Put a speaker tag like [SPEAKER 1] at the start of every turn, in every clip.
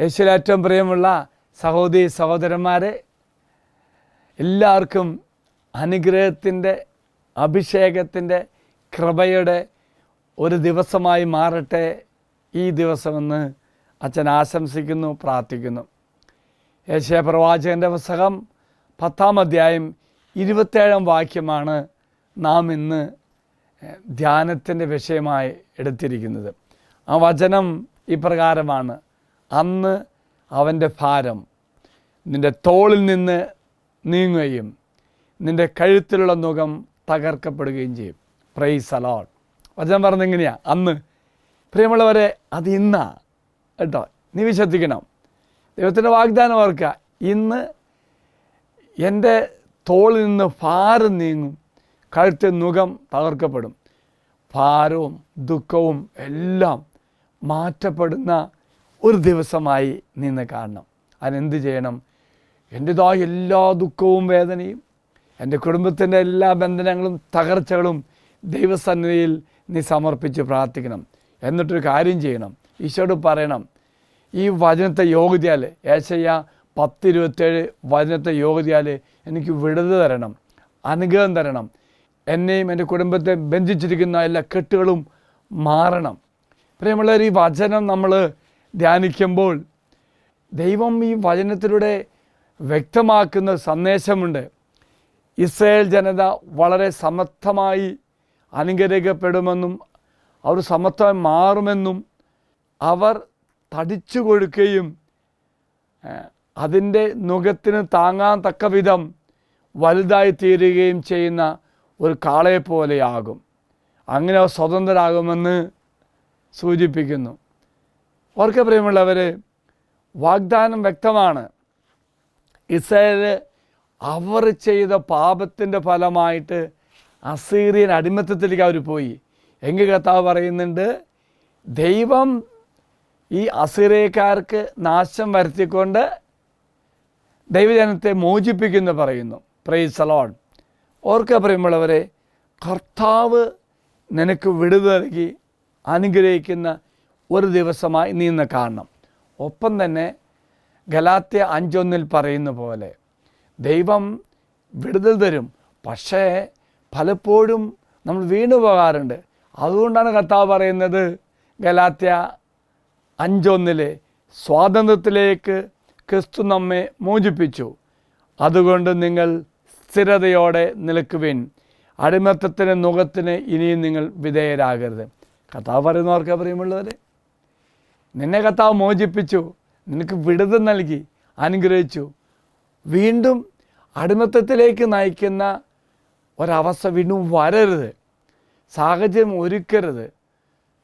[SPEAKER 1] യേശുവിൽ ഏറ്റവും പ്രിയമുള്ള സഹോദരി സഹോദരന്മാരെ, എല്ലാവർക്കും അനുഗ്രഹത്തിൻ്റെ, അഭിഷേകത്തിൻ്റെ, കൃപയുടെ ഒരു ദിവസമായി മാറട്ടെ ഈ ദിവസമെന്ന് അച്ഛൻ ആശംസിക്കുന്നു, പ്രാർത്ഥിക്കുന്നു. യെശയ്യാ പ്രവാചകൻ്റെ പുസ്തകം 10-ാം അധ്യായം 27-ാം വാക്യമാണ് നാം ഇന്ന് ധ്യാനത്തിൻ്റെ വിഷയമായി എടുത്തിരിക്കുന്നത്. ആ വചനം ഇപ്രകാരമാണ്: അന്ന് അവൻ്റെ ഭാരം നിൻ്റെ തോളിൽ നിന്ന് നീങ്ങുകയും നിൻ്റെ കഴുത്തിലുള്ള നുകം തകർക്കപ്പെടുകയും ചെയ്യും. Price the Lord. വചനം പറഞ്ഞെങ്ങനെയാണ്? അന്ന്. പ്രിയമുള്ളവരെ, അത് ഇന്നാ കേട്ടോ. നീ വിശ്വസിക്കണം. ദൈവത്തിൻ്റെ വാഗ്ദാനം ഓർക്കുക. ഇന്ന് എൻ്റെ തോളിൽ നിന്ന് ഭാരം നീങ്ങും, കഴുത്തിൽ നുകം തകർക്കപ്പെടും. ഭാരവും ദുഃഖവും എല്ലാം മാറ്റപ്പെടുന്ന ഒരു ദിവസമായി നിന്ന് കാണണം. അതിനെന്ത് ചെയ്യണം? എൻ്റെതായ എല്ലാ ദുഃഖവും വേദനയും, എൻ്റെ കുടുംബത്തിൻ്റെ എല്ലാ ബന്ധനങ്ങളും തകർച്ചകളും ദൈവസന്നിധിയിൽ നീ സമർപ്പിച്ച് പ്രാർത്ഥിക്കണം. എന്നിട്ടൊരു കാര്യം ചെയ്യണം. ഈശോയോട് പറയണം, ഈ വചനത്തെ യോഗ്യതയാൽ, യെശയ്യാ 10:27 വചനത്തെ യോഗ്യതയാൽ എനിക്ക് വിടുതൽ തരണം, അനുഗ്രഹം തരണം. എന്നെയും എൻ്റെ കുടുംബത്തെ ബന്ധിച്ചിരിക്കുന്ന എല്ലാ കെട്ടുകളും മാറണം. പ്രിയമുള്ളവർ, ഈ വചനം നമ്മൾ ധ്യാനിക്കുമ്പോൾ ദൈവം ഈ വചനത്തിലൂടെ വ്യക്തമാക്കുന്ന സന്ദേശമുണ്ട്. ഇസ്രായേൽ ജനത വളരെ സമർത്ഥമായി അനുഗ്രഹിക്കപ്പെടുമെന്നും അവർ സമർത്ഥമായി മാറുമെന്നും അവർ തടിച്ചു കൊടുക്കുകയും അതിൻ്റെ നുകത്തിന് താങ്ങാൻ തക്ക വിധം വലുതായി തീരുകയും ചെയ്യുന്ന ഒരു കാളയെപ്പോലെയാകും. അങ്ങനെ അവർ സ്വതന്ത്രരാകുമെന്ന് സൂചിപ്പിക്കുന്നു. ഓർക്കെ പ്രിയമുള്ളവർ, വാഗ്ദാനം വ്യക്തമാണ്. ഇസ്രായേൽ അവർ ചെയ്ത പാപത്തിൻ്റെ ഫലമായിട്ട് അസീറിയൻ അടിമത്തത്തിലേക്ക് അവർ പോയി. എങ്കിൽ കർത്താവ് പറയുന്നുണ്ട്, ദൈവം ഈ അസീറിയക്കാർക്ക് നാശം വരുത്തിക്കൊണ്ട് ദൈവജനത്തെ മോചിപ്പിക്കുന്നു പറയുന്നു. Price the Lord. ഓർക്കുക പ്രിയമുള്ളവരെ, കർത്താവ് നിനക്ക് വിടുതൽ നൽകി അനുഗ്രഹിക്കുന്ന ഒരു ദിവസമായി നീ ഇന്ന് കാണണം. ഒപ്പം തന്നെ ഗലാത്യ 5:1 പറയുന്ന പോലെ ദൈവം വിടുതൽ തരും. പക്ഷേ പലപ്പോഴും നമ്മൾ വീണു പോകാറുണ്ട്. അതുകൊണ്ടാണ് കർത്താവ് പറയുന്നത് ഗലാത്യ 5:1 സ്വാതന്ത്ര്യത്തിലേക്ക് ക്രിസ്തു നമ്മെ മോചിപ്പിച്ചു, അതുകൊണ്ട് നിങ്ങൾ സ്ഥിരതയോടെ നിൽക്കുവിൻ, അടിമത്തത്തിന് നുകത്തിന് ഇനിയും നിങ്ങൾ വിധേയരാകരുത്. കർത്താവ് പറയുന്നവർക്ക് പ്രിയമുള്ളവരെ, നിന്നെ കർത്താവ് മോചിപ്പിച്ചു, നിനക്ക് വിടുതൽ നൽകി, അനുഗ്രഹിച്ചു. വീണ്ടും അടിമത്തത്തിലേക്ക് നയിക്കുന്ന ഒരവസ്ഥ വീണ്ടും വരരുത്, സാഹചര്യം ഒരുക്കരുത്.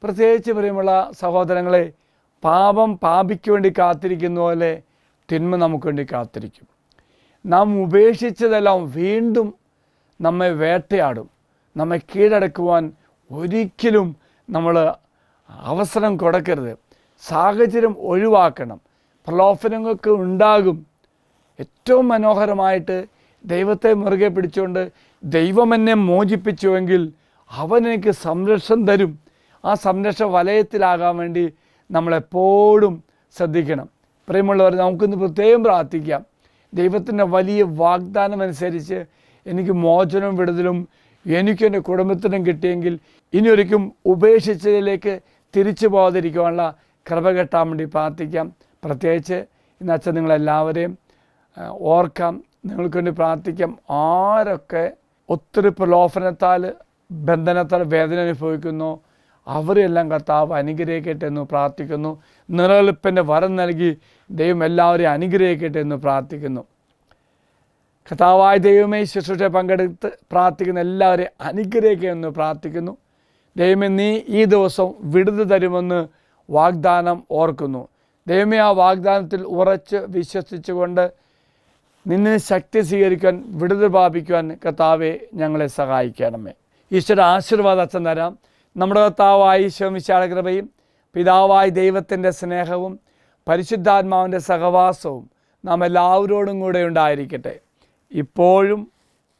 [SPEAKER 1] പ്രത്യേകിച്ച് പ്രിയമുള്ള സഹോദരങ്ങളെ, പാപം പാപിക്ക് വേണ്ടി കാത്തിരിക്കുന്ന പോലെ തിന്മ നമുക്ക് വേണ്ടി കാത്തിരിക്കും. നാം ഉപേക്ഷിച്ചതെല്ലാം വീണ്ടും നമ്മെ വേട്ടയാടും. നമ്മെ കീഴടക്കുവാൻ ഒരിക്കലും നമ്മൾ അവസരം കൊടുക്കരുത്. സാഹചര്യം ഒഴിവാക്കണം. പ്രലോഭനങ്ങൾക്ക് ഉണ്ടാകും. ഏറ്റവും മനോഹരമായിട്ട് ദൈവത്തെ മുറുകെ പിടിച്ചുകൊണ്ട് ദൈവം എന്നെ മോചിപ്പിച്ചുവെങ്കിൽ അവൻ എനിക്ക് സംരക്ഷണം തരും. ആ സംരക്ഷണ വലയത്തിലാകാൻ വേണ്ടി നമ്മളെപ്പോഴും ശ്രദ്ധിക്കണം. പ്രിയമുള്ളവർ, നമുക്കിന്ന് പ്രത്യേകം പ്രാർത്ഥിക്കാം. ദൈവത്തിൻ്റെ വലിയ വാഗ്ദാനം അനുസരിച്ച് എനിക്ക് മോചനവും വിടുതലും എനിക്കും എൻ്റെ കുടുംബത്തിനും കിട്ടിയെങ്കിൽ ഇനി ഒരിക്കലും ഉപേക്ഷിച്ചതിലേക്ക് തിരിച്ചു പോകാതിരിക്കാനുള്ള കൃപ കിട്ടാൻ വേണ്ടി പ്രാർത്ഥിക്കാം. പ്രത്യേകിച്ച് ഇന്ന് അച്ഛൻ നിങ്ങളെല്ലാവരെയും ഓർക്കാം, നിങ്ങൾക്ക് വേണ്ടി പ്രാർത്ഥിക്കാം. ആരൊക്കെ ഒത്തിരി പ്രലോഭനത്താൽ, ബന്ധനത്താൽ വേദന അനുഭവിക്കുന്നു, അവരെല്ലാം കർത്താവ് അനുഗ്രഹിക്കട്ടെ എന്ന് പ്രാർത്ഥിക്കുന്നു. നിലനിൽപ്പിൻ്റെ വരം നൽകി ദൈവം എല്ലാവരെയും അനുഗ്രഹിക്കട്ടെ എന്ന് പ്രാർത്ഥിക്കുന്നു. കർത്താവായ ദൈവമേ, ശുശ്രൂഷ പങ്കെടുത്ത് പ്രാർത്ഥിക്കുന്ന എല്ലാവരെയും അനുഗ്രഹിക്കുമെന്ന് പ്രാർത്ഥിക്കുന്നു. ദൈവമേ, നീ ഈ ദിവസം വിടുതൽ തരുമെന്ന് വാഗ്ദാനം ഓർക്കുന്നു. ദൈവമേ, ആ വാഗ്ദാനത്തിൽ ഉറച്ച് വിശ്വസിച്ചുകൊണ്ട് നിന്നെ ശക്തി സ്വീകരിക്കാൻ, വിടുതൽ പ്രാപിക്കുവാൻ കർത്താവെ ഞങ്ങളെ സഹായിക്കണമേ. ഈശ്വര ആശീർവാദം അച്ഛൻ തരാം. നമ്മുടെ കർത്താവായ ഈശോ മിശിഹായുടെ കൃപയും പിതാവായ ദൈവത്തിൻ്റെ സ്നേഹവും പരിശുദ്ധാത്മാവിൻ്റെ സഹവാസവും നാം എല്ലാവരോടും കൂടെ ഉണ്ടായിരിക്കട്ടെ, ഇപ്പോഴും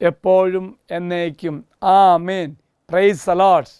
[SPEAKER 1] എപ്പോഴും എന്നേക്കും. ആമേൻ. Praise the Lord.